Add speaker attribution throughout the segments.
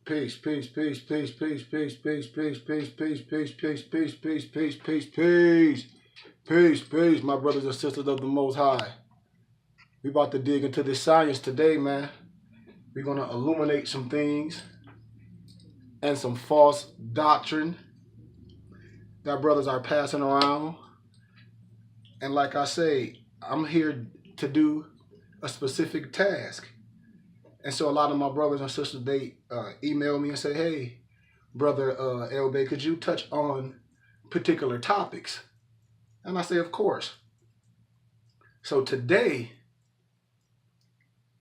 Speaker 1: Peace, peace, peace, peace, peace, peace, peace, peace, peace, peace, peace, peace, peace, peace, peace, peace, peace, peace, peace, my brothers and sisters of the Most High. We about to dig into this science today, man. We're gonna illuminate some things and some false doctrine that brothers are passing around. And like I say, I'm here to do a specific task. And so a lot of my brothers and sisters, they email me and say, hey, Brother Elbey, could you touch on particular topics? And I say, of course. So today,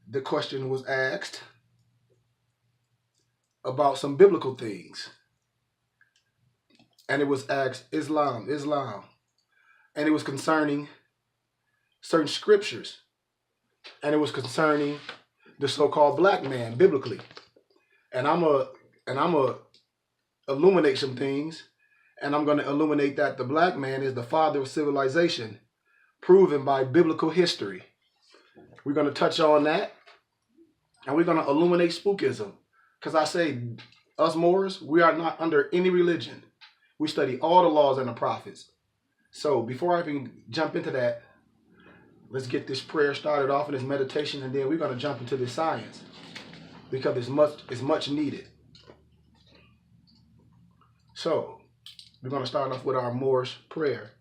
Speaker 1: the question was asked about some biblical things. And it was asked, Islam. And it was concerning certain scriptures. And it was concerning the so-called black man biblically. And I'm a illuminate some things, and I'm going to illuminate that the black man is the father of civilization, proven by biblical history. We're going to touch on that, and we're going to illuminate spookism, because I say, us Moors, we are not under any religion. We study all the laws and the prophets. So before I even jump into that, let's get this prayer started off in this meditation, and then we're going to jump into this science, because it's much needed. So, we're going to start off with our Moorish prayer.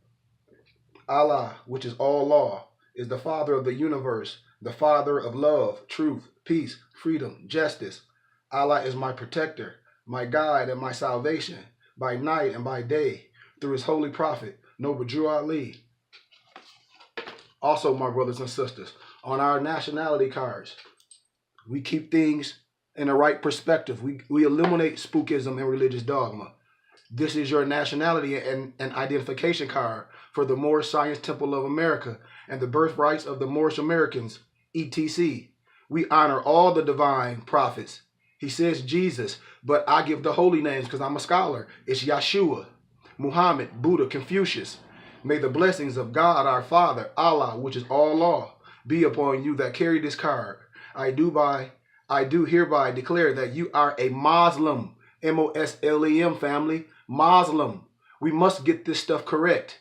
Speaker 1: Allah, which is all law, is the Father of the universe, the Father of love, truth, peace, freedom, justice. Allah is my protector, my guide, and my salvation, by night and by day, through his holy prophet, Noble Drew Ali. Also, my brothers and sisters, on our nationality cards, we keep things in the right perspective. We eliminate spookism and religious dogma. This is your nationality and identification card for the Moorish Science Temple of America and the birthrights of the Moorish Americans, etc. We honor all the divine prophets. He says Jesus, but I give the holy names because I'm a scholar. It's Yeshua, Muhammad, Buddha, Confucius. May the blessings of God our Father, Allah, which is all law, be upon you that carry this card. I do hereby declare that you are a Muslim, M-O-S-L-E-M family, Muslim. We must get this stuff correct.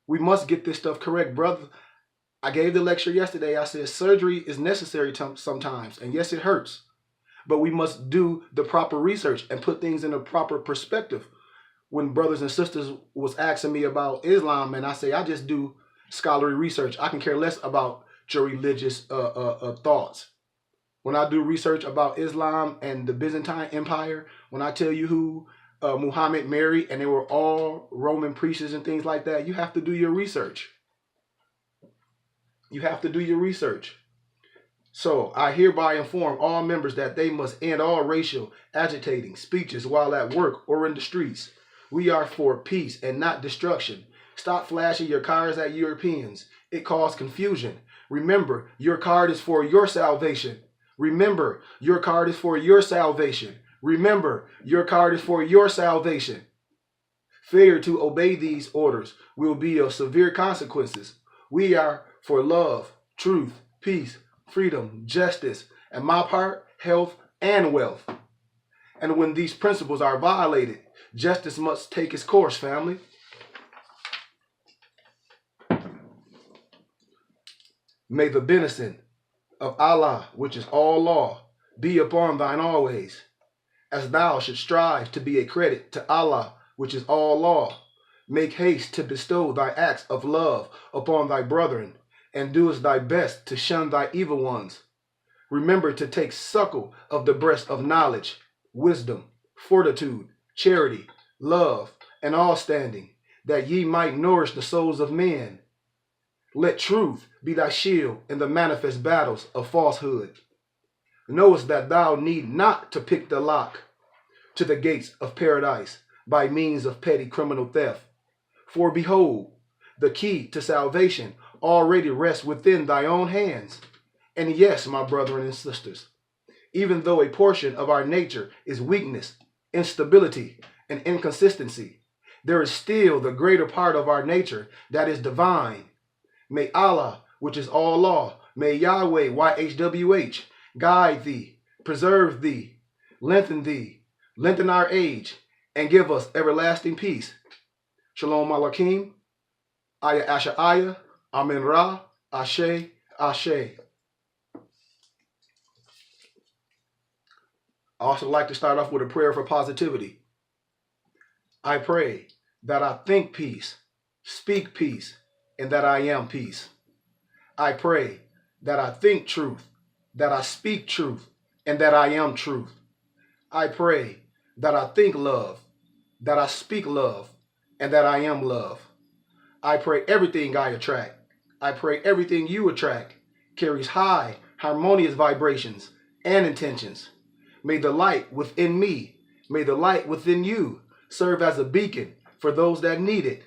Speaker 1: We must get this stuff correct, brother. I gave the lecture yesterday. I said surgery is necessary sometimes, and yes, it hurts. But we must do the proper research and put things in a proper perspective. When brothers and sisters was asking me about Islam, and I say I just do scholarly research. I can care less about your religious thoughts. When I do research about Islam and the Byzantine Empire, when I tell you who Muhammad married and they were all Roman priests and things like that, you have to do your research. You have to do your research. So I hereby inform all members that they must end all racial agitating speeches while at work or in the streets. We are for peace and not destruction. Stop flashing your cards at Europeans. It causes confusion. Remember, your card is for your salvation. Remember, your card is for your salvation. Remember, your card is for your salvation. Failure to obey these orders will be of severe consequences. We are for love, truth, peace, freedom, justice, and my part, health and wealth. And when these principles are violated, justice must take its course, family. May the benison of Allah, which is all law, be upon thine always, as thou should strive to be a credit to Allah, which is all law. Make haste to bestow thy acts of love upon thy brethren, and doest thy best to shun thy evil ones. Remember to take suckle of the breast of knowledge, wisdom, fortitude, charity, love, and all standing, that ye might nourish the souls of men. Let truth be thy shield in the manifest battles of falsehood. Knowest that thou need not to pick the lock to the gates of paradise by means of petty criminal theft. For behold, the key to salvation already rests within thy own hands. And yes, my brethren and sisters, even though a portion of our nature is weakness, instability, and inconsistency, there is still the greater part of our nature that is divine. May Allah, which is all law, may Yahweh, YHWH, guide thee, preserve thee, lengthen our age, and give us everlasting peace. Shalom Malakim, Aya Asha Aya, Amen Ra, Ashe, Ashe. I also like to start off with a prayer for positivity. I pray that I think peace, speak peace, and that I am peace. I pray that I think truth, that I speak truth, and that I am truth. I pray that I think love, that I speak love, and that I am love. I pray everything I attract, I pray everything you attract carries high, harmonious vibrations and intentions. May the light within me, may the light within you serve as a beacon for those that need it.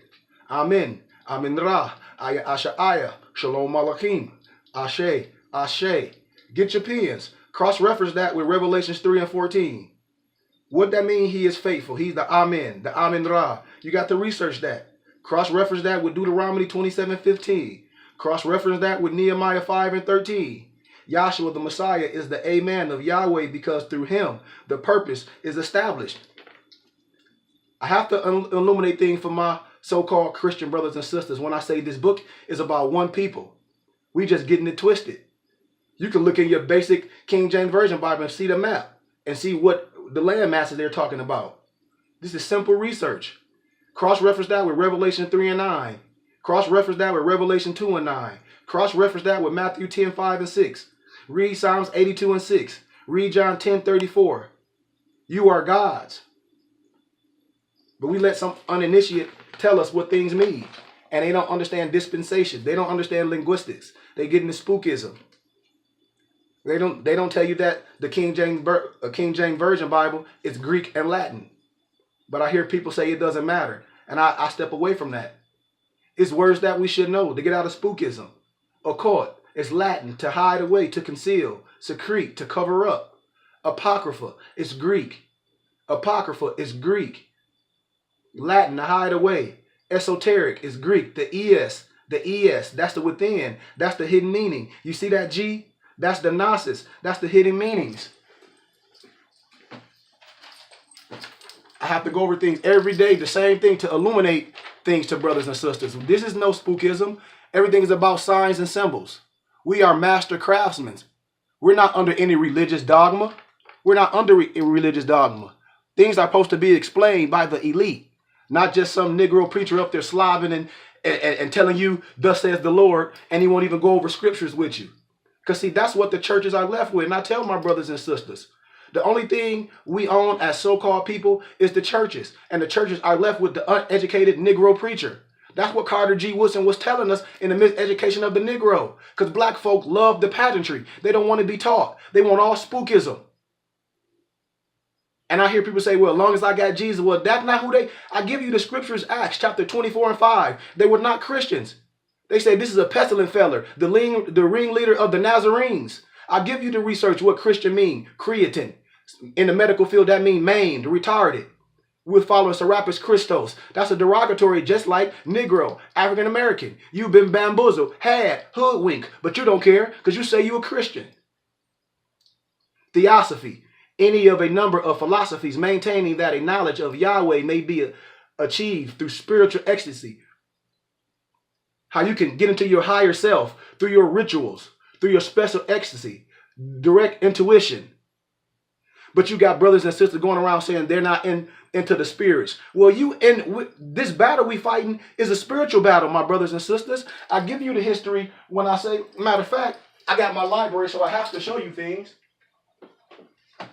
Speaker 1: Amen. Amen Ra. Aya Asha Aya. Shalom Malakim. Ashe. Ashe. Get your pens. Cross-reference that with Revelations 3 and 14. What that mean? He is faithful. He's the Amen. The Amen Ra. You got to research that. Cross-reference that with Deuteronomy 27:15. Cross-reference that with Nehemiah 5 and 13. Yahshua the Messiah is the Amen of Yahweh because through him the purpose is established. I have to illuminate things for my so-called Christian brothers and sisters when I say this book is about one people. We just getting it twisted. You can look in your basic King James Version Bible and see the map and see what the land masses they're talking about. This is simple research. Cross-reference that with Revelation 3 and 9. Cross-reference that with Revelation 2 and 9. Cross-reference that with Matthew 10, 5 and 6. Read Psalms 82 and 6. Read John 10:34. You are God's. But we let some uninitiate tell us what things mean. And they don't understand dispensation. They don't understand linguistics. They get into spookism. They don't tell you that the King James Version Bible is Greek and Latin. But I hear people say it doesn't matter. And I step away from that. It's words that we should know to get out of spookism. Occult is Latin, to hide away, to conceal. Secrete, to cover up. Apocrypha is Greek. Apocrypha is Greek. Latin, to hide away. Esoteric is Greek. The es, that's the within. That's the hidden meaning. You see that G? That's the gnosis. That's the hidden meanings. I have to go over things every day, the same thing, to illuminate things to brothers and sisters. This is no spookism. Everything is about signs and symbols. We are master craftsmen. We're not under any religious dogma. We're not under a religious dogma. Things are supposed to be explained by the elite, not just some Negro preacher up there slobbing and telling you, thus says the Lord, and he won't even go over scriptures with you. Because see, that's what the churches are left with. And I tell my brothers and sisters, the only thing we own as so-called people is the churches. And the churches are left with the uneducated Negro preacher. That's what Carter G. Woodson was telling us in the miseducation of the Negro. Because black folk love the pageantry. They don't want to be taught. They want all spookism. And I hear people say, well, as long as I got Jesus, well, that's not who they... I give you the scriptures, Acts chapter 24 and 5. They were not Christians. They say this is a pestilent feller, the ringleader of the Nazarenes. I give you the research what Christian mean. Cretin. In the medical field, that mean maimed, retarded. We're following Serapis Christos. That's a derogatory, just like Negro, African American. You've been bamboozled, had, hoodwinked, but you don't care because you say you're a Christian. Theosophy. Any of a number of philosophies maintaining that a knowledge of Yahweh may be achieved through spiritual ecstasy. How you can get into your higher self through your rituals, through your special ecstasy, direct intuition. But you got brothers and sisters going around saying they're not into the spirits. Well, this battle we fighting is a spiritual battle, my brothers and sisters. I give you the history when I say, matter of fact, I got my library, so I have to show you things.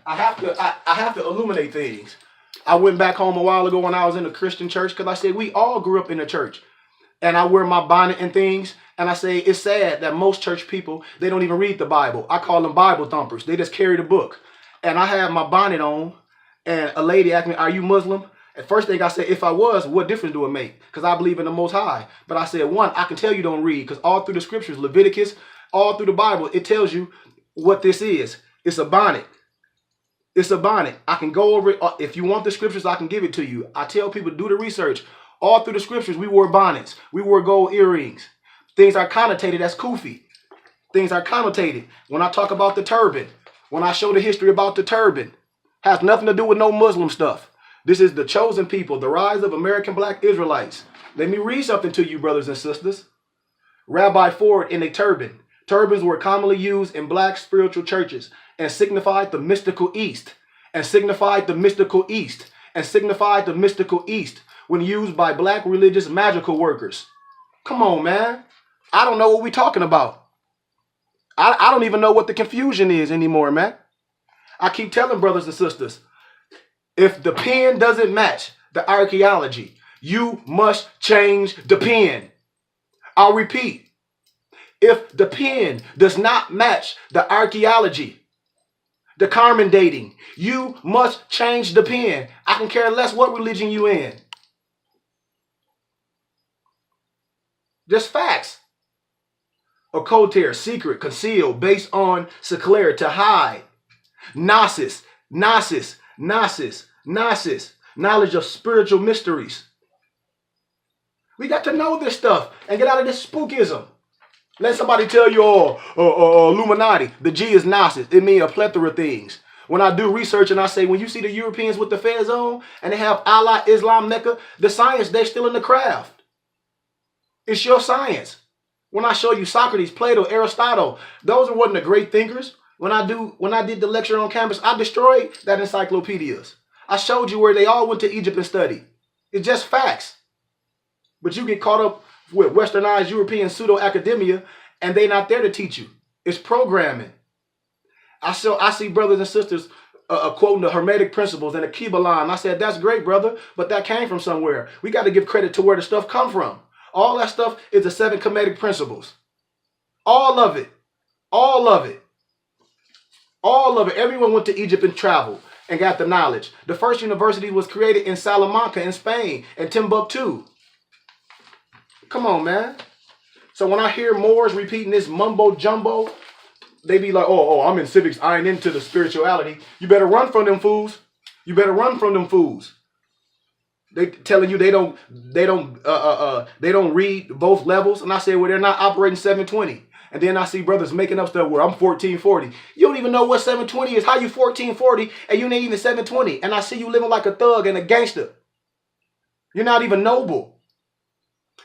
Speaker 1: I have to illuminate things. I went back home a while ago when I was in a Christian church because I said we all grew up in the church. And I wear my bonnet and things. And I say it's sad that most church people, they don't even read the Bible. I call them Bible thumpers. They just carry the book. And I had my bonnet on. And a lady asked me, are you Muslim? At first thing I said, if I was, what difference do it make? Because I believe in the Most High. But I said, one, I can tell you don't read. Because all through the scriptures, Leviticus, all through the Bible, it tells you what this is. It's a bonnet. It's a bonnet. I can go over it. If you want the scriptures, I can give it to you. I tell people, do the research. All through the scriptures, we wore bonnets. We wore gold earrings. Things are connotated as kufi. Things are connotated. When I talk about the turban, when I show the history about the turban, Has nothing to do with no Muslim stuff. This is the chosen people, the rise of American black Israelites. Let me read something to you, brothers and sisters. Rabbi Ford in a turban. Turbans were commonly used in black spiritual churches and signified the mystical East. And signified the mystical East. And signified the mystical East when used by black religious magical workers. Come on, man. I don't know what we're talking about. I don't even know what the confusion is anymore, man. I keep telling brothers and sisters, if the pen doesn't match the archaeology, you must change the pen. I'll repeat. If the pen does not match the archaeology, the Carmen dating, you must change the pen. I can care less what religion you in. Just facts. Occultare, secret, conceal, based on seclaire, to hide. Gnosis, gnosis, gnosis, gnosis, knowledge of spiritual mysteries. We got to know this stuff and get out of this spookism. Let somebody tell you, Illuminati, the G is gnosis. It means a plethora of things. When I do research and I say, when you see the Europeans with the fez on and they have Allah, Islam, Mecca, the science, they're still in the craft. It's your science. When I show you Socrates, Plato, Aristotle, those wasn't the great thinkers. When I did the lecture on campus, I destroyed that encyclopedias. I showed you where they all went to Egypt and studied. It's just facts. But you get caught up with westernized European pseudo-academia and they're not there to teach you. It's programming. I see brothers and sisters quoting the Hermetic principles and the Kabbalah. I said, that's great, brother, but that came from somewhere. We got to give credit to where the stuff come from. All that stuff is the 7 Kemetic principles. All of it. All of it. All of it. Everyone went to Egypt and traveled and got the knowledge. The first university was created in Salamanca in Spain and Timbuktu. Come on, man. So when I hear Moors repeating this mumbo jumbo, they be like, oh, I'm in civics. I ain't into the spirituality. You better run from them fools. You better run from them fools. They telling you they don't read both levels. And I say, well, they're not operating 720. And then I see brothers making up stuff where I'm 1440. You don't even know what 720 is. How you 1440 and you ain't even 720? And I see you living like a thug and a gangster. You're not even noble.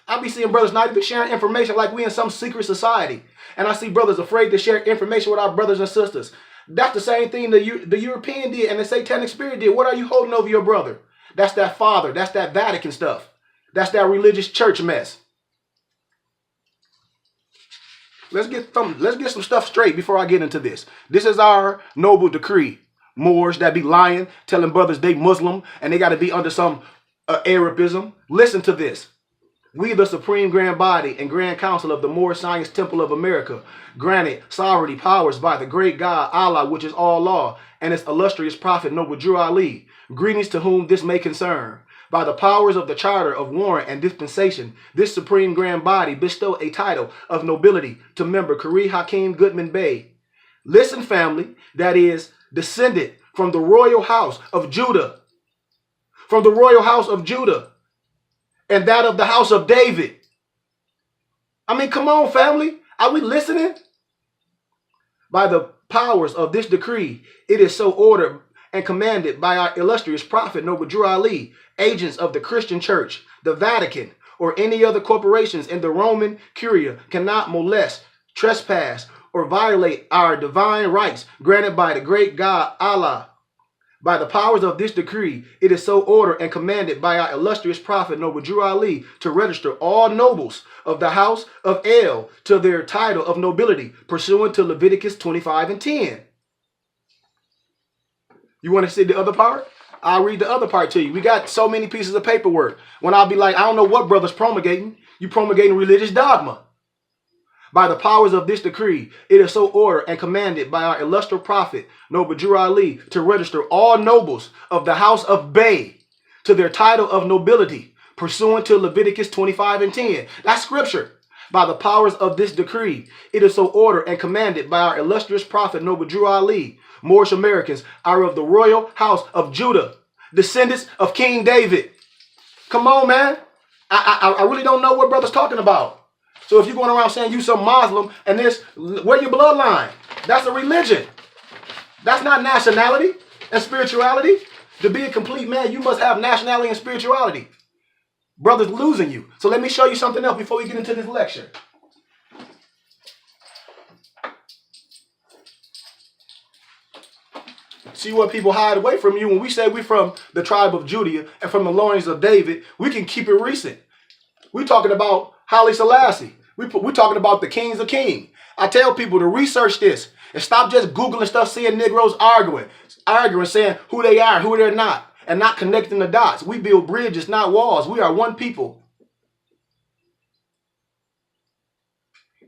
Speaker 1: I be seeing brothers not even sharing information like we in some secret society. And I see brothers afraid to share information with our brothers and sisters. That's the same thing the European did and the Satanic Spirit did. What are you holding over your brother? That's that father. That's that Vatican stuff. That's that religious church mess. Let's get some stuff straight before I get into this. This is our noble decree. Moors that be lying, telling brothers they Muslim and they got to be under some Arabism. Listen to this. We, the Supreme Grand Body and Grand Council of the Moorish Science Temple of America, granted sovereignty powers by the great God, Allah, which is all law, and its illustrious prophet, Noble Drew Ali. Greetings to whom this may concern. By the powers of the Charter of Warrant and Dispensation, this Supreme Grand Body bestow a title of nobility to member Kari Hakim Goodman Bey. Listen, family, that is descended from the royal house of Judah. From the royal house of Judah. And that of the house of David. I mean, come on, family. Are we listening? By the powers of this decree, it is so ordered and commanded by our illustrious prophet, Noble Drew Ali, agents of the Christian Church, the Vatican, or any other corporations in the Roman Curia cannot molest, trespass, or violate our divine rights granted by the great God, Allah. By the powers of this decree, it is so ordered and commanded by our illustrious prophet, Noble Drew Ali, to register all nobles of the house of El to their title of nobility, pursuant to Leviticus 25 and 10. You want to see the other part? I'll read the other part to you. We got so many pieces of paperwork. When I'll be like, I don't know what brother's promulgating. You promulgating religious dogma. By the powers of this decree, it is so ordered and commanded by our illustrious prophet, Noble Drew Ali, to register all nobles of the house of Bey to their title of nobility, pursuant to Leviticus 25 and 10. That's scripture. By the powers of this decree, it is so ordered and commanded by our illustrious prophet, Noble Drew Ali, Moorish Americans are of the royal house of Judah, descendants of King David. Come on, man. I really don't know what brother's talking about. So if you're going around saying you some Muslim and this, where your bloodline? That's a religion. That's not nationality. and spirituality. To be a complete man, you must have nationality and spirituality. Brother's losing you. So let me show you something else before we get into this lecture. See what people hide away from you. When we say we're from the tribe of Judah and from the loins of David, we can keep it recent. We're talking about Haile Selassie. We're talking about the kings of kings. I tell people to research this and stop just Googling stuff, seeing Negroes arguing, saying who they are, who they're not, and not connecting the dots. We build bridges, not walls. We are one people.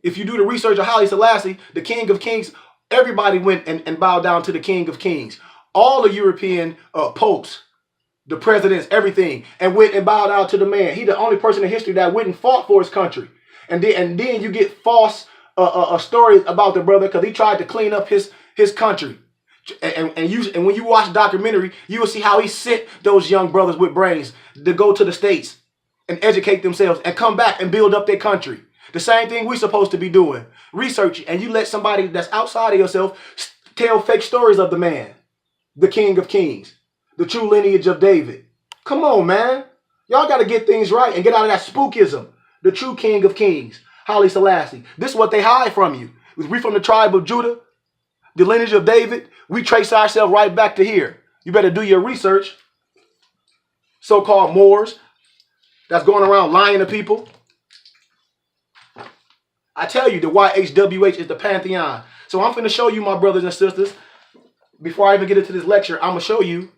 Speaker 1: If you do the research of Haile Selassie, the king of kings, everybody went and bowed down to the king of kings. All the European popes, the presidents, everything, and went and bowed down to the man. He the only person in history that went and fought for his country. And then you get false stories about the brother because he tried to clean up his country. And when you watch the documentary, you will see how he sent those young brothers with brains to go to the States and educate themselves and come back and build up their country. The same thing we're supposed to be doing. Research, and you let somebody that's outside of yourself tell fake stories of the man, the king of kings, the true lineage of David. Come on, man. Y'all got to get things right and get out of that spookism. The true king of kings, Haile Selassie. This is what they hide from you. We from the tribe of Judah, the lineage of David. We trace ourselves right back to here. You better do your research. So-called Moors that's going around lying to people. I tell you, the YHWH is the pantheon. So I'm going to show you, my brothers and sisters, before I even get into this lecture, I'm going to show you,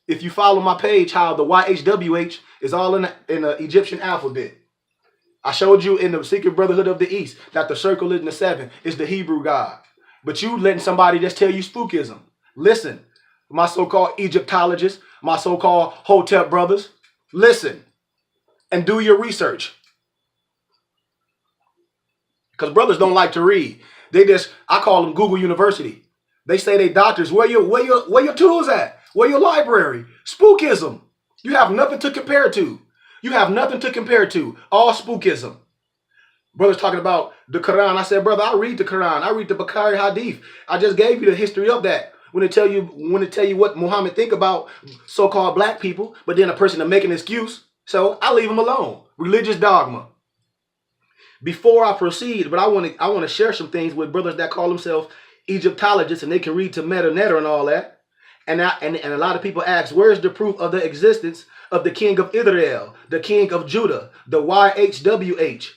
Speaker 1: if you follow my page, how the YHWH is all in the Egyptian alphabet. I showed you in the Secret Brotherhood of the East that the circle in the 7 is the Hebrew God. But you letting somebody just tell you spookism. Listen, my so-called Egyptologists, my so-called Hotep brothers, listen and do your research. Because brothers don't like to read. I call them Google University. They say they doctors. Where your tools at? Where your library? Spookism. You have nothing to compare to. You have nothing to compare to. All spookism. Brothers talking about the Quran. I said, brother, I read the Quran. I read the Bukhari Hadith. I just gave you the history of that. When they tell you what Muhammad think about so-called black people, but then a person to make an excuse. So I leave them alone. Religious dogma. Before I proceed, but I want to share some things with brothers that call themselves Egyptologists, and they can read to Meta Netter and all that. And a lot of people ask, where's the proof of the existence of the king of Israel, the king of Judah, the YHWH?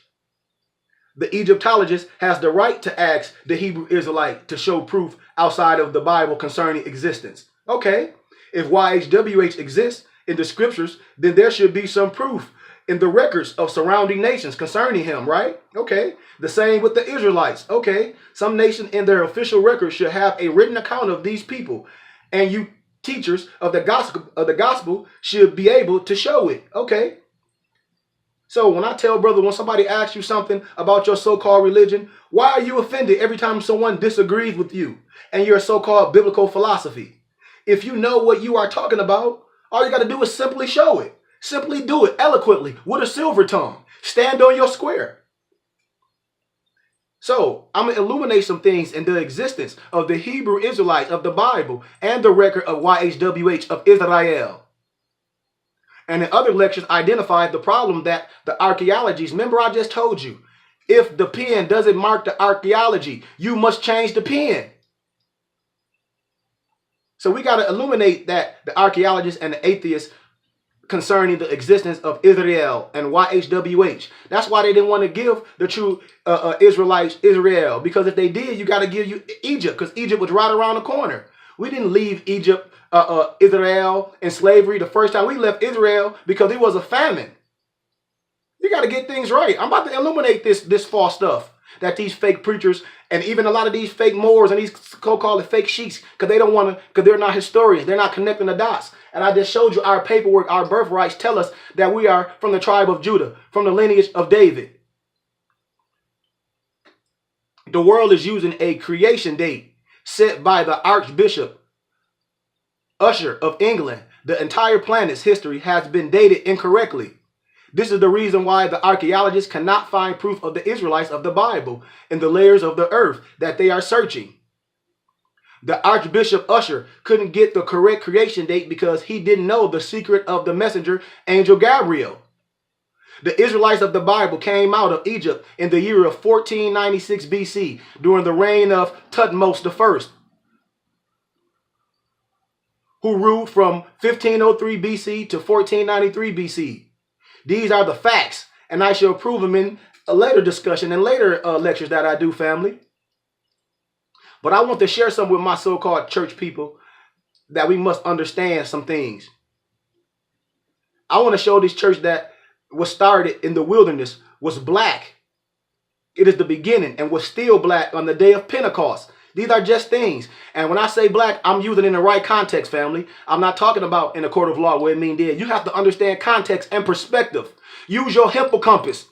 Speaker 1: The Egyptologist has the right to ask the Hebrew Israelite to show proof outside of the Bible concerning existence. Okay, if YHWH exists in the scriptures, then there should be some proof in the records of surrounding nations concerning him, right? Okay. The same with the Israelites. Okay. Some nation in their official records should have a written account of these people. And you teachers of the gospel should be able to show it. Okay. So when I tell brother, when somebody asks you something about your so-called religion, why are you offended every time someone disagrees with you and your so-called biblical philosophy? If you know what you are talking about, all you got to do is simply show it. Simply do it eloquently with a silver tongue. Stand on your square. So I'm going to illuminate some things in the existence of the Hebrew Israelites of the Bible and the record of YHWH of Israel. And in other lectures, identified the problem that the archaeologies, remember I just told you, if the pen doesn't mark the archaeology, you must change the pen. So we got to illuminate that the archaeologists and the atheists concerning the existence of Israel and YHWH. That's why they didn't want to give the true Israelites Israel. Because if they did, you got to give you Egypt. Because Egypt was right around the corner. We didn't leave Egypt, Israel in slavery the first time. We left Israel because it was a famine. You got to get things right. I'm about to illuminate this false stuff that these fake preachers and even a lot of these fake Moors and these so-called fake sheiks, because they don't want to, because they're not historians. They're not connecting the dots. And I just showed you our paperwork, our birthrights tell us that we are from the tribe of Judah, from the lineage of David. The world is using a creation date set by the Archbishop Usher of England. The entire planet's history has been dated incorrectly. This is the reason why the archaeologists cannot find proof of the Israelites of the Bible in the layers of the earth that they are searching. The Archbishop Usher couldn't get the correct creation date because he didn't know the secret of the messenger, Angel Gabriel. The Israelites of the Bible came out of Egypt in the year of 1496 BC during the reign of Thutmose I, who ruled from 1503 BC to 1493 BC. These are the facts, and I shall prove them in a later discussion and later lectures that I do, family. But I want to share some with my so-called church people that we must understand some things. I want to show this church that was started in the wilderness was black. It is the beginning and was still black on the day of Pentecost. These are just things. And when I say black, I'm using it in the right context, family. I'm not talking about in a court of law where it means dead. You have to understand context and perspective. Use your hippocampus.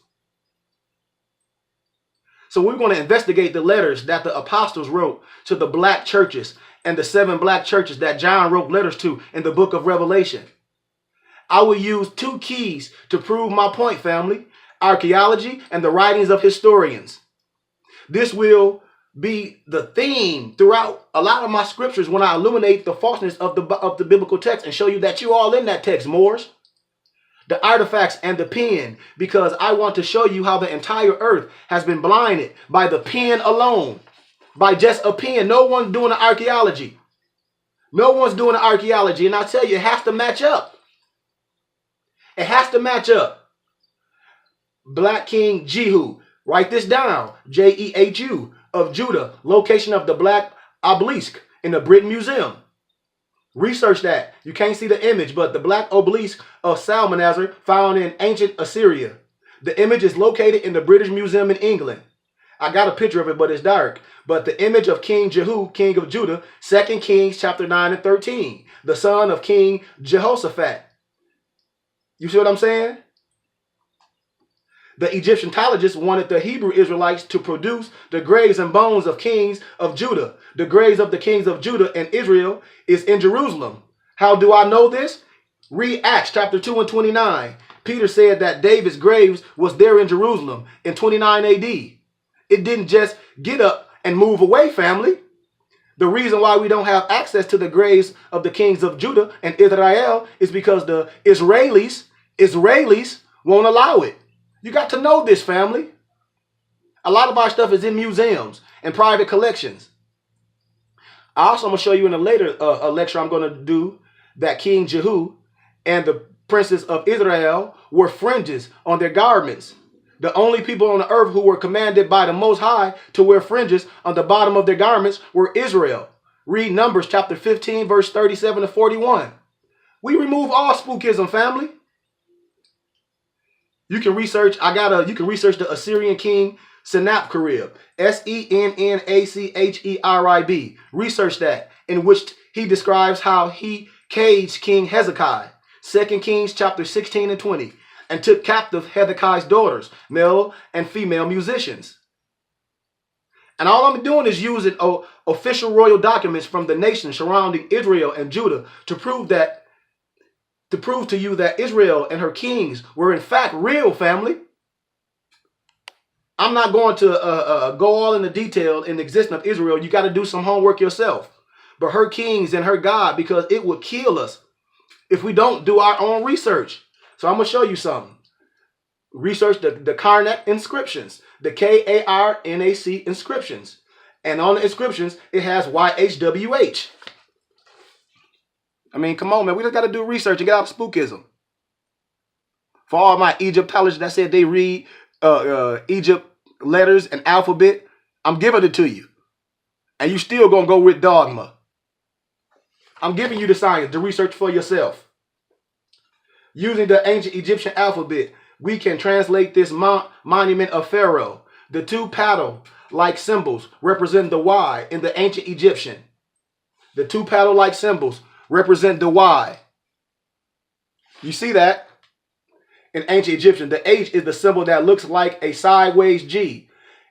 Speaker 1: So we're going to investigate the letters that the apostles wrote to the black churches and the 7 black churches that John wrote letters to in the book of Revelation. I will use 2 keys to prove my point, family: archaeology and the writings of historians. This will be the theme throughout a lot of my scriptures when I illuminate the falseness of the biblical text and show you that you all in that text, Moors. The artifacts and the pen, because I want to show you how the entire earth has been blinded by the pen alone. By just a pen. No one's doing the archaeology. No one's doing the archaeology. And I tell you, it has to match up. It has to match up. Black King Jehu. Write this down. Jehu of Judah. Location of the black obelisk in the British Museum. Research that. You can't see the image, but the black obelisk of Salmanasar found in ancient Assyria. The image is located in the British Museum in England. I got a picture of it, but it's dark. But the image of King Jehu, king of Judah, 2 Kings chapter 9 and 13, the son of King Jehoshaphat. You see what I'm saying? The Egyptologists wanted the Hebrew Israelites to produce the graves and bones of kings of Judah. The graves of the kings of Judah and Israel is in Jerusalem. How do I know this? Read Acts chapter 2 and 29. Peter said that David's graves was there in Jerusalem in 29 AD. It didn't just get up and move away, family. The reason why we don't have access to the graves of the kings of Judah and Israel is because the Israelis won't allow it. You got to know this, family. A lot of our stuff is in museums and private collections. I also am going to show you in a later lecture I'm going to do that King Jehu and the princes of Israel wore fringes on their garments. The only people on the earth who were commanded by the Most High to wear fringes on the bottom of their garments were Israel. Read Numbers chapter 15, verse 37 to 41. We remove all spookism, family. You can research, you can research the Assyrian king Sennacherib, Sennacherib. Research that, in which he describes how he caged King Hezekiah, 2 Kings chapter 16 and 20, and took captive Hezekiah's daughters, male and female musicians. And all I'm doing is using official royal documents from the nations surrounding Israel and Judah to prove to you that Israel and her kings were in fact real, family. I'm not going to go all into detail in the existence of Israel. You got to do some homework yourself. But her kings and her God, because it would kill us if we don't do our own research. So I'm going to show you something. Research the Karnak inscriptions, the Karnak inscriptions. And on the inscriptions, it has YHWH. I mean, come on, man. We just got to do research and get out of spookism. For all my Egyptologists that said they read Egypt letters and alphabet, I'm giving it to you. And you still going to go with dogma. I'm giving you the science, the research for yourself. Using the ancient Egyptian alphabet, we can translate this monument of Pharaoh. The 2 paddle-like symbols represent the Y in the ancient Egyptian. The 2 paddle-like symbols represent the Y. You see that? In ancient Egyptian, the H is the symbol that looks like a sideways G.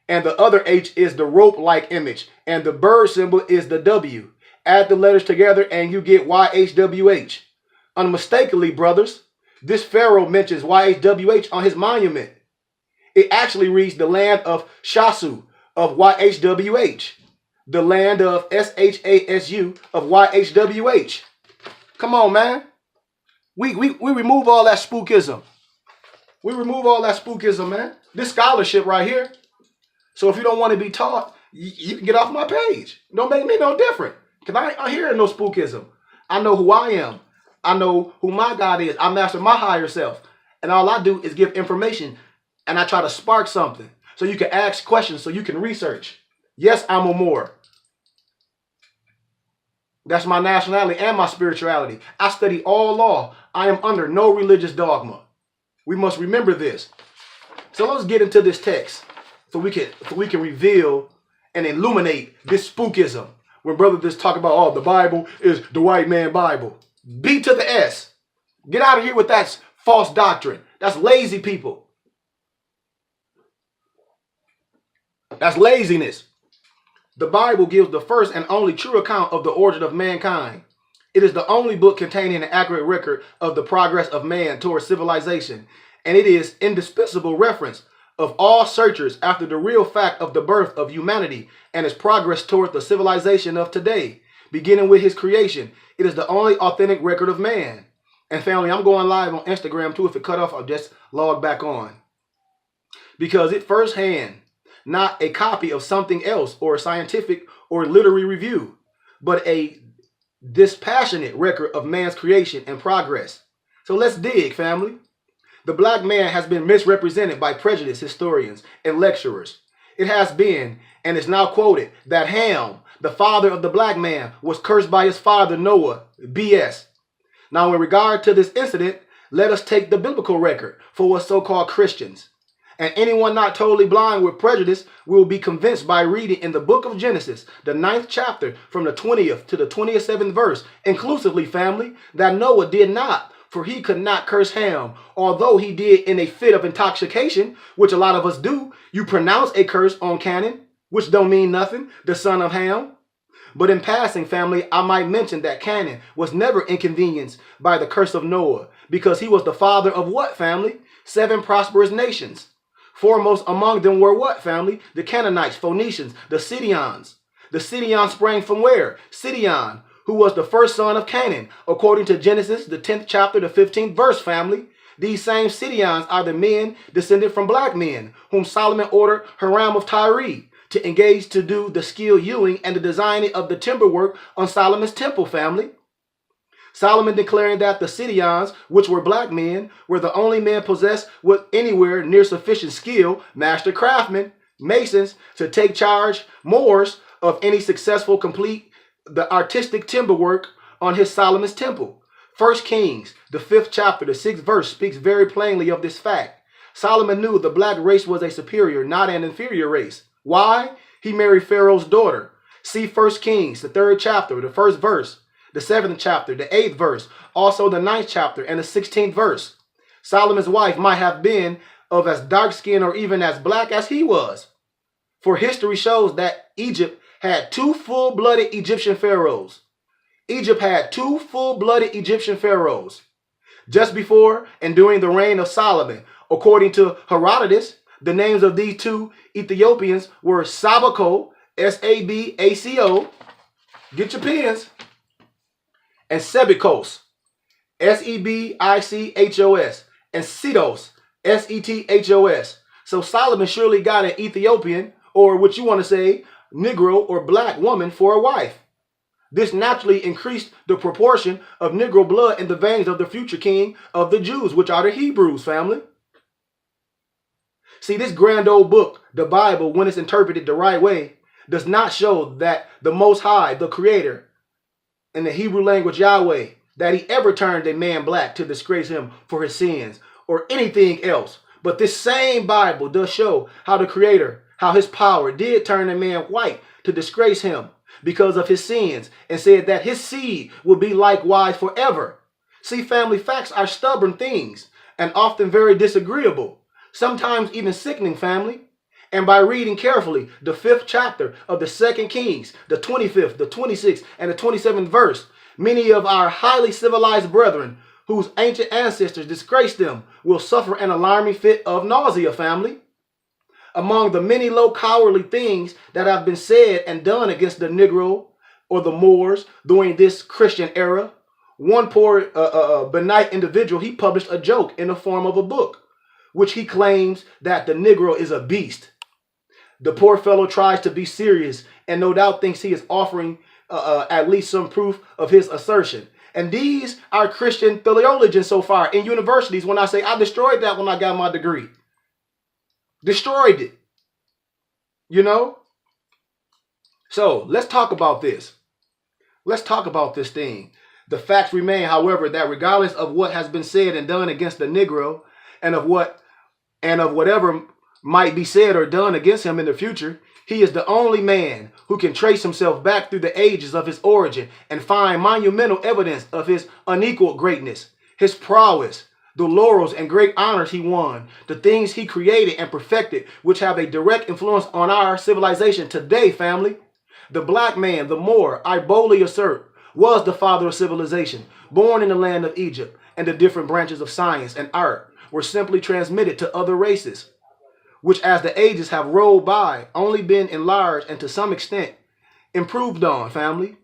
Speaker 1: And the other H is the rope-like image. And the bird symbol is the W. Add the letters together and you get YHWH. Unmistakably, brothers, this pharaoh mentions YHWH on his monument. It actually reads the land of Shasu of YHWH. the land of SHASU of YHWH. Come on, man. We remove all that spookism. We remove all that spookism, man. This scholarship right here. So if you don't want to be taught, you can get off my page. Don't make me no different. Because I hear no spookism. I know who I am. I know who my God is. I master my higher self. And all I do is give information. And I try to spark something. So you can ask questions. So you can research. Yes, I'm a Moor. That's my nationality and my spirituality. I study all law. I am under no religious dogma. We must remember this. So let's get into this text. So we can reveal and illuminate this spookism. When brothers just talk about, oh, the Bible is the white man Bible. B to the S. Get out of here with that false doctrine. That's lazy people. That's laziness. The Bible gives the first and only true account of the origin of mankind. It is the only book containing an accurate record of the progress of man towards civilization, and it is indispensable reference of all searchers after the real fact of the birth of humanity and its progress toward the civilization of today, beginning with his creation. It is the only authentic record of man. And family, I'm going live on Instagram too. If it cut off, I'll just log back on. Because it firsthand, not a copy of something else or a scientific or literary review, but a dispassionate record of man's creation and progress. So let's dig, family. The black man has been misrepresented by prejudiced historians and lecturers. It has been, and is now quoted, that Ham, the father of the black man, was cursed by his father Noah. BS. Now, in regard to this incident, let us take the biblical record for us so-called Christians. And anyone not totally blind with prejudice will be convinced by reading in the book of Genesis, the 9th chapter, from the 20th to the 27th verse, inclusively, family, that Noah did not, for he could not curse Ham, although he did in a fit of intoxication, which a lot of us do. You pronounce a curse on Canaan, which don't mean nothing, the son of Ham. But in passing, family, I might mention that Canaan was never inconvenienced by the curse of Noah, because he was the father of what, family? 7 prosperous nations. Foremost among them were what, family? The Canaanites, Phoenicians, the Sidonians. The Sidonians sprang from where? Sidon, who was the first son of Canaan, according to Genesis, the 10th chapter, the 15th verse, family. These same Sidonians are the men descended from black men, whom Solomon ordered Hiram of Tyre to engage to do the skilled hewing and the designing of the timber work on Solomon's temple, family. Solomon declaring that the Sidonians, which were black men, were the only men possessed with anywhere near sufficient skill, master craftsmen, masons, to take charge, Moors, of any successful complete the artistic timber work on his Solomon's temple. 1 Kings, the 5th chapter, the 6th verse, speaks very plainly of this fact. Solomon knew the black race was a superior, not an inferior race. Why? He married Pharaoh's daughter. See 1 Kings, the 3rd chapter, the 1st verse, the 7th chapter, the 8th verse, also the 9th chapter, and the 16th verse. Solomon's wife might have been of as dark skin or even as black as he was. For history shows that Egypt had 2 full-blooded Egyptian pharaohs. Egypt had 2 full-blooded Egyptian pharaohs. Just before and during the reign of Solomon, according to Herodotus, the names of these 2 Ethiopians were Sabaco, S-A-B-A-C-O, get your pens, and Sebikos, S-E-B-I-C-H-O-S, and Setos, S-E-T-H-O-S. So Solomon surely got an Ethiopian, or what you want to say, Negro or black woman for a wife. This naturally increased the proportion of Negro blood in the veins of the future king of the Jews, which are the Hebrews, family. See, this grand old book, the Bible, when it's interpreted the right way, does not show that the Most High, the Creator, in the Hebrew language Yahweh, that he ever turned a man black to disgrace him for his sins or anything else. But this same Bible does show how the Creator, how his power did turn a man white to disgrace him because of his sins, and said that his seed will be likewise forever. See, family, facts are stubborn things and often very disagreeable, sometimes even sickening, family. And by reading carefully the 5th chapter of the 2nd Kings, the 25th, the 26th, and the 27th verse, many of our highly civilized brethren, whose ancient ancestors disgraced them, will suffer an alarming fit of nausea, family. Among the many low cowardly things that have been said and done against the Negro or the Moors during this Christian era, one poor benight individual, he published a joke in the form of a book, which he claims that the Negro is a beast. The poor fellow tries to be serious and no doubt thinks he is offering at least some proof of his assertion. And these are Christian theologians so far in universities. When I say I destroyed that when I got my degree, destroyed it, you know? So let's talk about this. Let's talk about this thing. The facts remain, however, that regardless of what has been said and done against the Negro and of whatever might be said or done against him in the future, he is the only man who can trace himself back through the ages of his origin and find monumental evidence of his unequaled greatness, his prowess, the laurels and great honors he won, the things he created and perfected, which have a direct influence on our civilization today, family. The black man, the Moor, I boldly assert, was the father of civilization, born in the land of Egypt, and the different branches of science and art were simply transmitted to other races, which as the ages have rolled by, only been enlarged and to some extent improved on, family.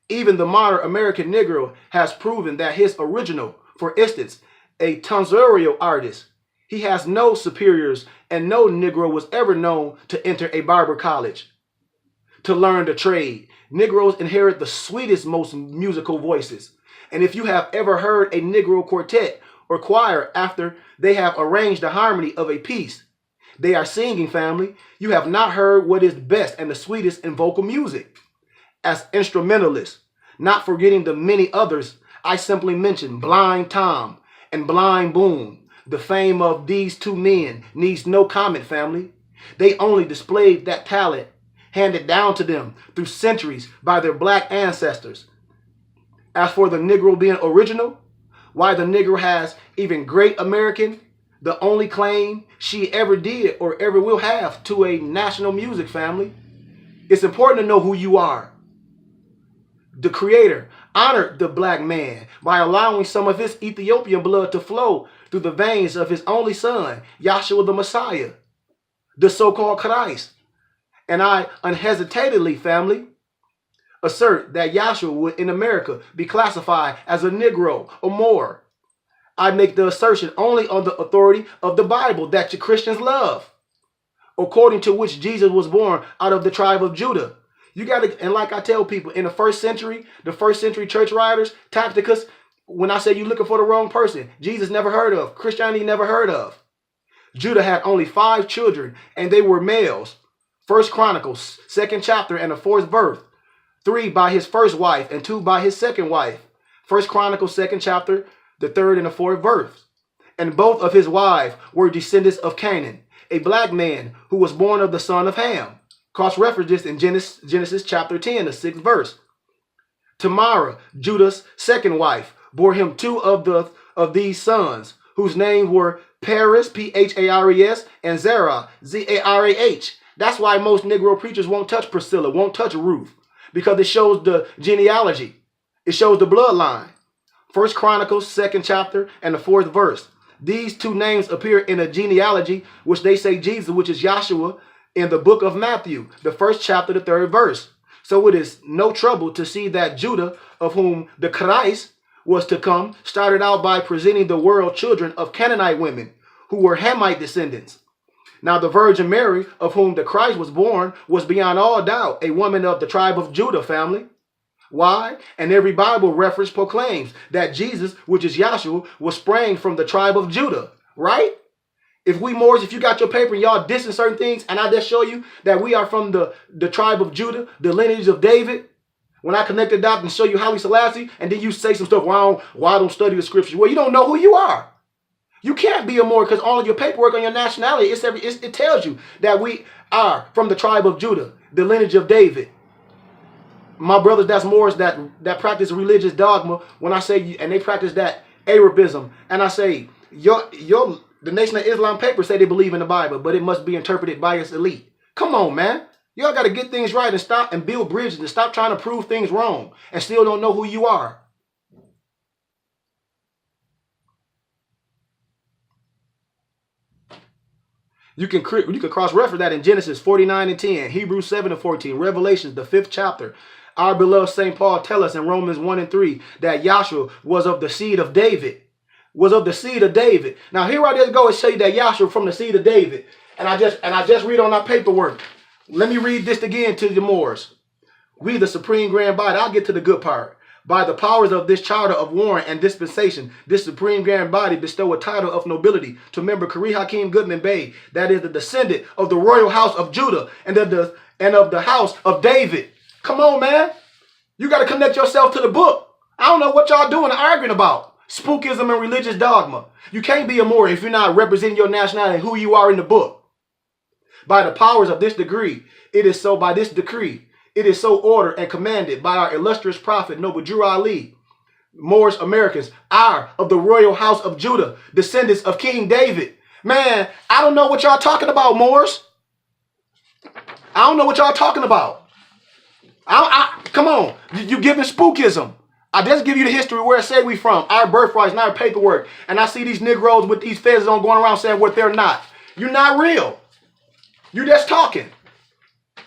Speaker 1: Even the modern American Negro has proven that his original, for instance, a tonsorial artist, he has no superiors, and no Negro was ever known to enter a barber college to learn the trade. Negroes inherit the sweetest, most musical voices. And if you have ever heard a Negro quartet or choir after they have arranged the harmony of a piece they are singing, family, you have not heard what is best and the sweetest in vocal music. As instrumentalists, not forgetting the many others, I simply mention Blind Tom and Blind Boom. The fame of these two men needs no comment, family. They only displayed that talent handed down to them through centuries by their black ancestors. As for the Negro being original, why the Negro has even great American, the only claim she ever did or ever will have to a national music, family. It's important to know who you are. The Creator honored the black man by allowing some of his Ethiopian blood to flow through the veins of his only son, Yahshua the Messiah, the so-called Christ. And I unhesitatingly, family, assert that Yahshua would in America be classified as a Negro or more. I make the assertion only on the authority of the Bible that you Christians love, according to which Jesus was born out of the tribe of Judah. You got to, and like I tell people, in the first century church writers, Tacitus, when I say you're looking for the wrong person, Jesus never heard of, Christianity never heard of. Judah had only 5 children, and they were males. 1 Chronicles, 2nd chapter and the 4th verse. 3 by his first wife and 2 by his second wife. 1 Chronicles, 2nd chapter, the 3rd and the 4th verse. And both of his wives were descendants of Canaan, a black man who was born of the son of Ham. Cross-reference this in Genesis chapter 10, the 6th verse. Tamar, Judah's second wife, bore him 2 of these sons, whose names were Paris, P-H-A-R-E-S, and Zerah, Z-A-R-A-H. That's why most Negro preachers won't touch Priscilla, won't touch Ruth, because it shows the genealogy. It shows the bloodline. 1 Chronicles, 2nd chapter, and the 4th verse. These 2 names appear in a genealogy, which they say Jesus, which is Yahshua, in the book of Matthew, the 1st chapter, the 3rd verse. So it is no trouble to see that Judah, of whom the Christ was to come, started out by presenting the world children of Canaanite women, who were Hamite descendants. Now the Virgin Mary, of whom the Christ was born, was beyond all doubt a woman of the tribe of Judah, family. Why? And every Bible reference proclaims that Jesus, which is Yahshua, was sprang from the tribe of Judah, right? If we Moors, if you got your paper and y'all dissing certain things, and I just show you that we are from the tribe of Judah, the lineage of David, when I connect the dots and show you Haile Selassie, and then you say some stuff, well, I don't study the scriptures. Well, you don't know who you are. You can't be a Moor because all of your paperwork on your nationality, it tells you that we are from the tribe of Judah, the lineage of David. My brothers, that's Moors that practice religious dogma. When I say, and they practice that Arabism, and I say, the Nation of Islam papers say they believe in the Bible, but it must be interpreted by its elite. Come on, man. Y'all got to get things right and stop and build bridges and stop trying to prove things wrong and still don't know who you are. You can cross-reference that in Genesis 49 and 10, Hebrews 7 and 14, Revelations, the 5th chapter. Our beloved St. Paul tells us in Romans 1 and 3 that Yahshua was of the seed of David. Was of the seed of David. Now here I just go and show you that Yahshua from the seed of David. And I just read on our paperwork. Let me read this again to the Moors. We, the supreme grand body, I'll get to the good part. By the powers of this charter of warrant and dispensation, this supreme grand body bestow a title of nobility to member Khari Hakeem Goodman Bey, that is the descendant of the royal house of Judah and of the house of David. Come on, man. You got to connect yourself to the book. I don't know what y'all doing arguing about. Spookism and religious dogma. You can't be a Moor if you're not representing your nationality and who you are in the book. By the powers of this decree, it is so by this decree. It is so ordered and commanded by our illustrious prophet, Noble Drew Ali, Moors Americans, our of the royal house of Judah, descendants of King David. Man, I don't know what y'all talking about, Moors. I don't know what y'all talking about. Come on, you giving spookism. I just give you the history where it say we from, our birthrights, not our paperwork. And I see these Negroes with these feathers on going around saying what they're not. You're not real. You just talking.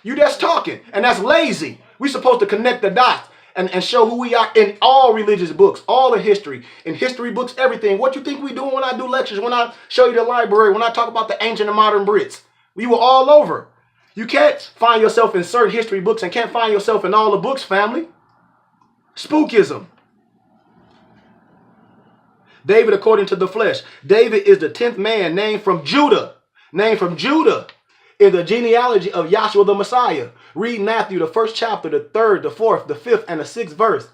Speaker 1: You just talking. And that's lazy. We're supposed to connect the dots and show who we are in all religious books, all the history, in history books, everything. What you think we doing when I do lectures, when I show you the library, when I talk about the ancient and modern Brits? We were all over. You can't find yourself in certain history books and can't find yourself in all the books, family. Spookism. David according to the flesh. David is the 10th man named from Judah. Named from Judah. In the genealogy of Yahshua the Messiah. Read Matthew, the 1st chapter, the 3rd, the 4th, the 5th, and the 6th verse.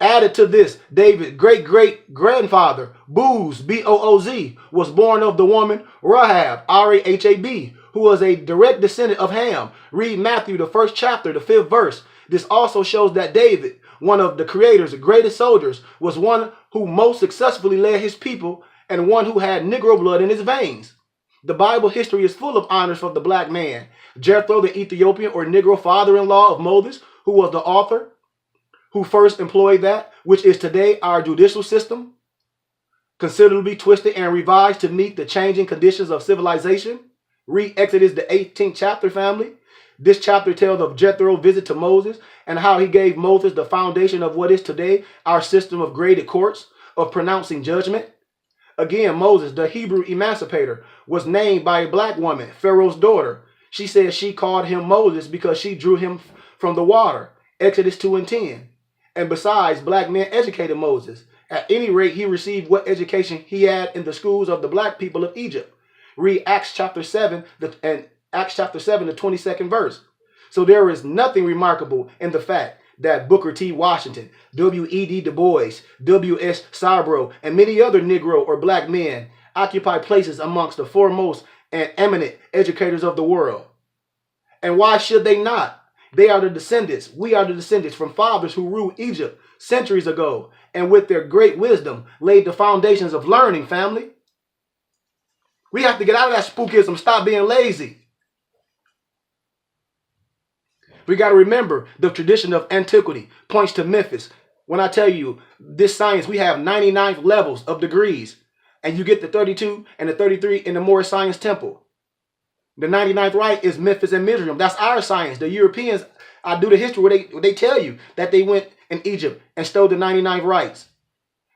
Speaker 1: Added to this, David's great-great-grandfather, Booz, B-O-O-Z, was born of the woman Rahab, R-A-H-A-B, who was a direct descendant of Ham. Read Matthew, the 1st chapter, the 5th verse. This also shows that David, one of the Creator's greatest soldiers, was one who most successfully led his people and one who had Negro blood in his veins. The Bible history is full of honors for the black man. Jethro, the Ethiopian or Negro father-in-law of Moses, who was the author, who first employed that, which is today our judicial system, considerably twisted and revised to meet the changing conditions of civilization. Read Exodus, the 18th chapter, family. This chapter tells of Jethro's visit to Moses and how he gave Moses the foundation of what is today our system of graded courts of pronouncing judgment. Again, Moses, the Hebrew emancipator, was named by a black woman, Pharaoh's daughter. She said she called him Moses because she drew him from the water. Exodus 2 and 10. And besides, black men educated Moses. At any rate, he received what education he had in the schools of the black people of Egypt. Read Acts chapter 7 and Acts chapter 7, the 22nd verse. So there is nothing remarkable in the fact that Booker T. Washington, W.E.D. Du Bois, W.S. Sabro, and many other Negro or black men occupy places amongst the foremost and eminent educators of the world. And why should they not? They are the descendants. We are the descendants from fathers who ruled Egypt centuries ago and with their great wisdom laid the foundations of learning, family. We have to get out of that spookism. Stop being lazy. We got to remember the tradition of antiquity points to Memphis. When I tell you this science, we have 99 levels of degrees. And you get the 32 and the 33 in the Moorish Science Temple. The 99th right is Memphis and Mizraim. That's our science. The Europeans, I do the history where they tell you that they went in Egypt and stole the 99th rights.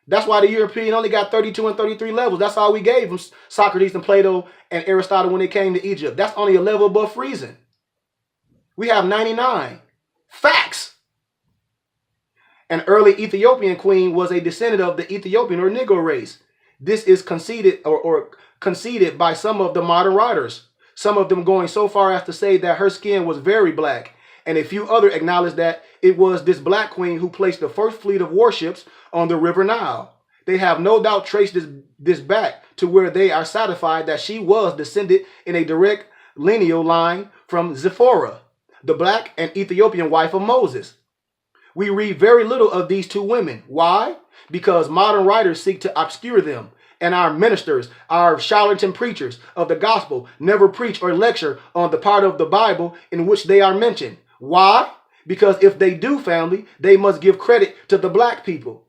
Speaker 1: That's why the European only got 32 and 33 levels. That's all we gave them, Socrates and Plato and Aristotle when they came to Egypt. That's only a level above freezing. We have 99. Facts. An early Ethiopian queen was a descendant of the Ethiopian or Negro race. This is conceded or conceded by some of the modern writers. Some of them going so far as to say that her skin was very black. And a few others acknowledge that it was this black queen who placed the first fleet of warships on the River Nile. They have no doubt traced this back to where they are satisfied that she was descended in a direct lineal line from Zipporah, the black and Ethiopian wife of Moses. We read very little of these two women. Why? Because modern writers seek to obscure them, and our ministers, our charlatan preachers of the gospel, never preach or lecture on the part of the Bible in which they are mentioned. Why? Because if they do, family, they must give credit to the black people.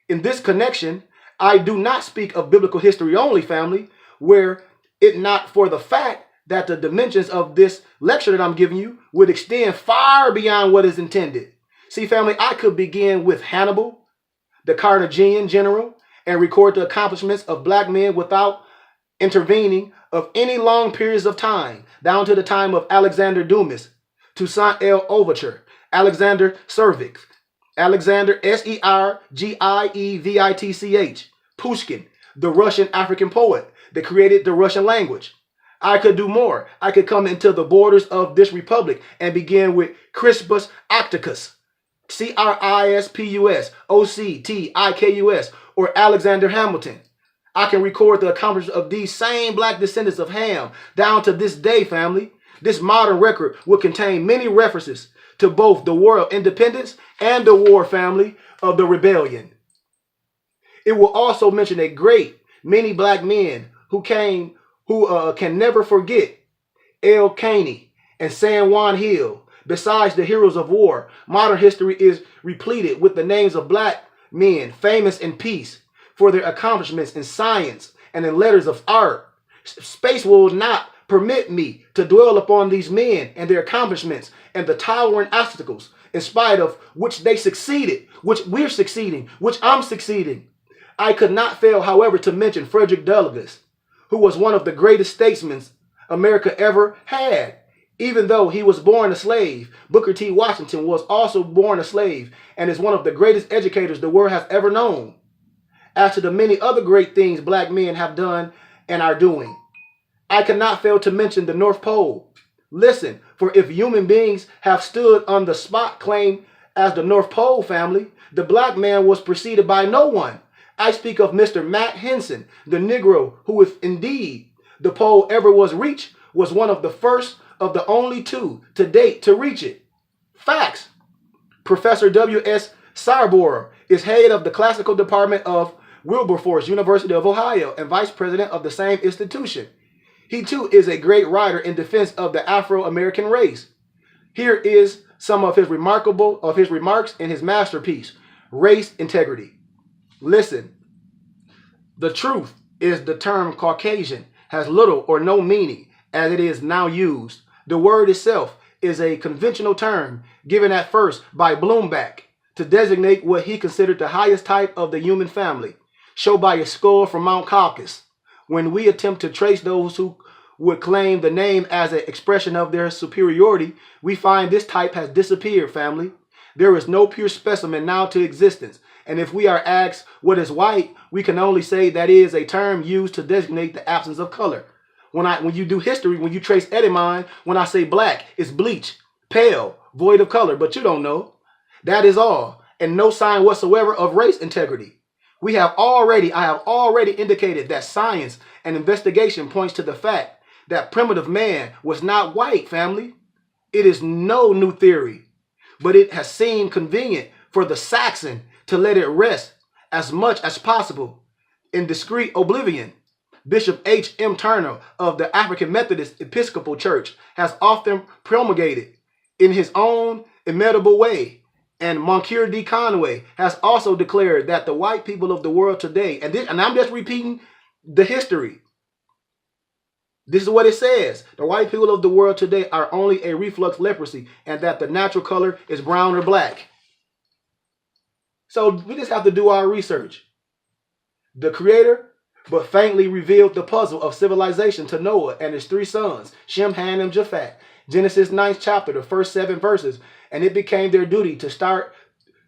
Speaker 1: In this connection, I do not speak of biblical history only, family, where it not for the fact that the dimensions of this lecture that I'm giving you would extend far beyond what is intended. See, family, I could begin with Hannibal, the Carthaginian general, and record the accomplishments of black men without intervening of any long periods of time, down to the time of Alexander Dumas, Toussaint L'Ouverture, Alexander Sergeyevich, Alexander Sergievitch, Pushkin, the Russian African poet that created the Russian language. I could do more. I could come into the borders of this republic and begin with Crispus Attucks, Crispus Octikus, or Alexander Hamilton. I can record the accomplishments of these same black descendants of Ham down to this day, family. This modern record will contain many references to both the War of Independence and the war, family, of the rebellion. It will also mention a great many black men who can never forget El Caney and San Juan Hill. Besides the heroes of war, modern history is repleted with the names of black men famous in peace for their accomplishments in science and in letters of art. Space will not permit me to dwell upon these men and their accomplishments and the towering obstacles in spite of which they succeeded, which we're succeeding, which I'm succeeding. I could not fail, however, to mention Frederick Douglass, who was one of the greatest statesmen America ever had. Even though he was born a slave, Booker T. Washington was also born a slave and is one of the greatest educators the world has ever known. As to the many other great things black men have done and are doing, I cannot fail to mention the North Pole. Listen, for if human beings have stood on the spot claimed as the North Pole, family, the black man was preceded by no one. I speak of Mr. Matt Henson, the Negro, who, if indeed the pole ever was reached, was one of the first of the only two to date to reach it. Facts. Professor W.S. Scarborough is head of the classical department of Wilberforce, University of Ohio, and vice president of the same institution. He too is a great writer in defense of the Afro-American race. Here is some of his remarks in his masterpiece, Race Integrity. Listen, the truth is the term Caucasian has little or no meaning as it is now used. The word itself is a conventional term given at first by Bloomback to designate what he considered the highest type of the human family, shown by a skull from Mount Caucasus. When we attempt to trace those who would claim the name as an expression of their superiority, we find this type has disappeared, family. There is no pure specimen now to existence, and if we are asked what is white, we can only say that it is a term used to designate the absence of color. When you do history, when you trace etymon, when I say black, it's bleach, pale, void of color, but you don't know. That is all, and no sign whatsoever of race integrity. I have already indicated that science and investigation points to the fact that primitive man was not white, family. It is no new theory, but it has seemed convenient for the Saxon to let it rest as much as possible in discreet oblivion. Bishop H. M. Turner of the African Methodist Episcopal Church has often promulgated in his own imitable way, and Moncure D. Conway has also declared that the white people of the world today, and I'm just repeating the history. This is what it says. The white people of the world today are only a reflux leprosy, and that the natural color is brown or black. So we just have to do our research. The Creator but faintly revealed the puzzle of civilization to Noah and his three sons, Shem, Ham, and Japheth. Genesis 9th chapter, the first 7 verses, and it became their duty to start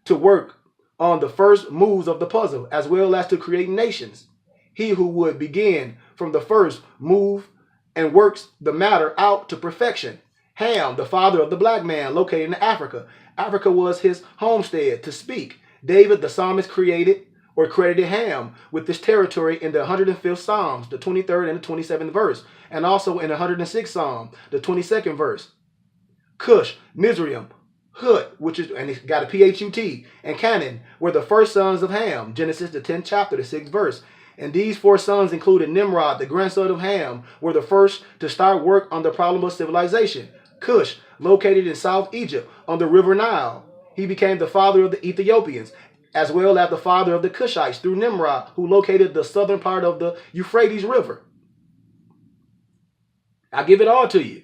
Speaker 1: to work on the first moves of the puzzle, as well as to create nations. He who would begin from the first move and works the matter out to perfection. Ham, the father of the black man located in Africa. Africa was his homestead, to speak. David, the psalmist, credited Ham with this territory in the 105th Psalms, the 23rd and the 27th verse, and also in the 106th Psalm, the 22nd verse. Cush, Mizraim, Hut, and it's got a P-H-U-T, and Canaan were the first sons of Ham, Genesis the 10th chapter, the 6th verse. And these 4 sons included Nimrod, the grandson of Ham, were the first to start work on the problem of civilization. Cush, located in South Egypt on the river Nile, he became the father of the Ethiopians, as well as the father of the Cushites through Nimrod, who located the southern part of the Euphrates River. I give it all to you.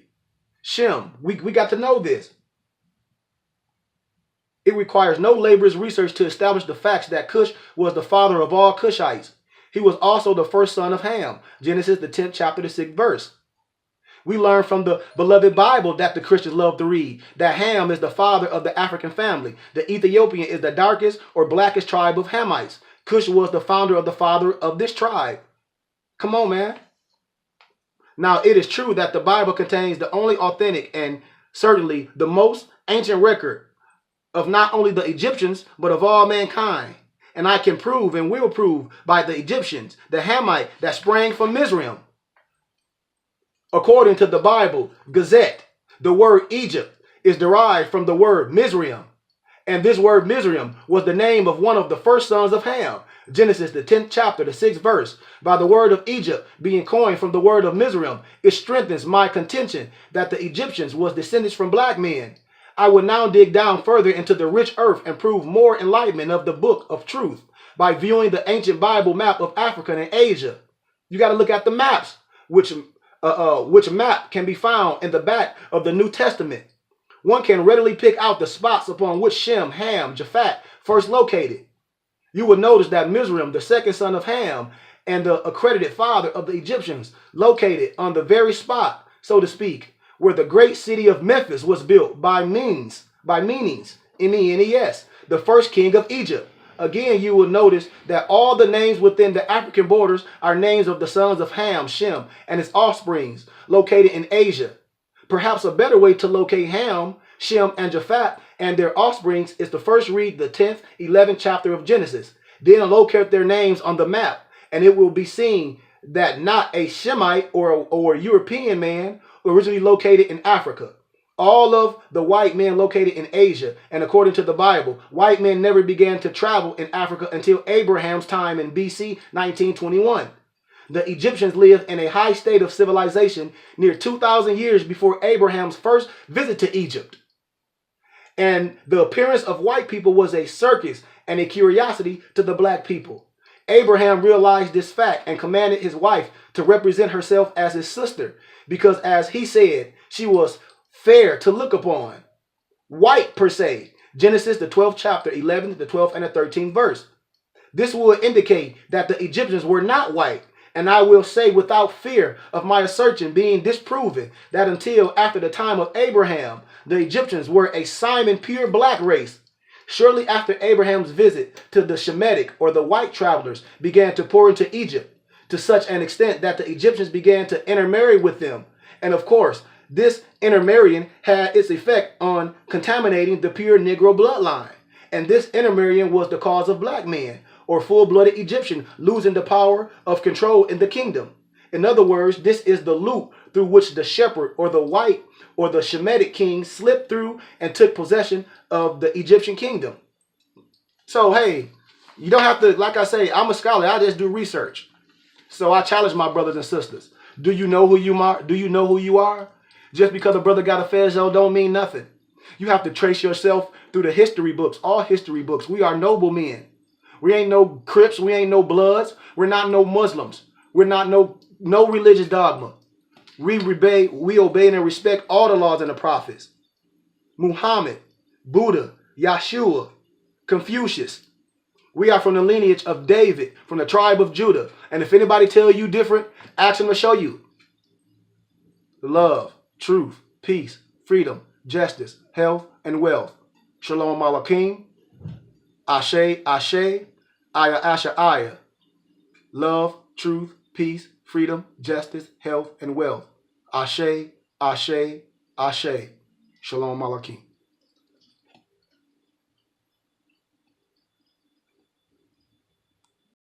Speaker 1: Shem, we got to know this. It requires no laborious research to establish the facts that Cush was the father of all Cushites. He was also the first son of Ham. Genesis, the 10th chapter, the 6th verse. We learn from the beloved Bible that the Christians love to read that Ham is the father of the African family. The Ethiopian is the darkest or blackest tribe of Hamites. Cush was the founder of the father of this tribe. Come on, man. Now, it is true that the Bible contains the only authentic and certainly the most ancient record of not only the Egyptians, but of all mankind. And I can prove and will prove by the Egyptians, the Hamite that sprang from Mizraim. According to the Bible, Gazette, the word Egypt is derived from the word Mizraim. And this word Mizraim was the name of one of the first sons of Ham. Genesis, the 10th chapter, the 6th verse. By the word of Egypt being coined from the word of Mizraim, it strengthens my contention that the Egyptians was descendants from black men. I will now dig down further into the rich earth and prove more enlightenment of the book of truth by viewing the ancient Bible map of Africa and Asia. You got to look at the maps, which map can be found in the back of the New Testament. One can readily pick out the spots upon which Shem, Ham, Japhet first located. You will notice that Mizraim, the second son of Ham, and the accredited father of the Egyptians, located on the very spot, so to speak, where the great city of Memphis was built by Menes, M-E-N-E-S, the first king of Egypt. Again, you will notice that all the names within the African borders are names of the sons of Ham, Shem, and his offsprings, located in Asia. Perhaps a better way to locate Ham, Shem, and Japhet and their offsprings is to first read the 10th, 11th chapter of Genesis. Then locate their names on the map, and it will be seen that not a Shemite or a European man originally located in Africa. All of the white men located in Asia, and according to the Bible, white men never began to travel in Africa until Abraham's time in BC 1921. The Egyptians lived in a high state of civilization near 2,000 years before Abraham's first visit to Egypt. And the appearance of white people was a circus and a curiosity to the black people. Abraham realized this fact and commanded his wife to represent herself as his sister, because as he said, she was fair to look upon. White per se. Genesis, the 12th chapter, 11th, the 12th, and the 13th verse. This would indicate that the Egyptians were not white. And I will say without fear of my assertion being disproven that until after the time of Abraham, the Egyptians were a Simon pure black race. Shortly after Abraham's visit to the Shemitic or the white travelers began to pour into Egypt to such an extent that the Egyptians began to intermarry with them. And of course, this intermarrying had its effect on contaminating the pure Negro bloodline. And this intermarrying was the cause of black men or full-blooded Egyptian losing the power of control in the kingdom. In other words, this is the loop through which the shepherd or the white or the Shemitic king slipped through and took possession of the Egyptian kingdom. So, hey, you don't have to, like I say, I'm a scholar. I just do research. So I challenge my brothers and sisters. Do you know who you are? Do you know who you are? Just because a brother got a Fezzo don't mean nothing. You have to trace yourself through the history books, all history books. We are noble men. We ain't no Crips. We ain't no Bloods. We're not no Muslims. We're not no religious dogma. We obey and respect all the laws and the prophets. Muhammad, Buddha, Yeshua, Confucius. We are from the lineage of David, from the tribe of Judah. And if anybody tell you different, ask them to show you. Love, truth, peace, freedom, justice, health, and wealth. Shalom Alakim. Ashe, Ashe, Aya, Asha, Aya. Love, truth, peace, freedom, justice, health, and wealth. Ashe, Ashe, Ashe. Shalom Alakim.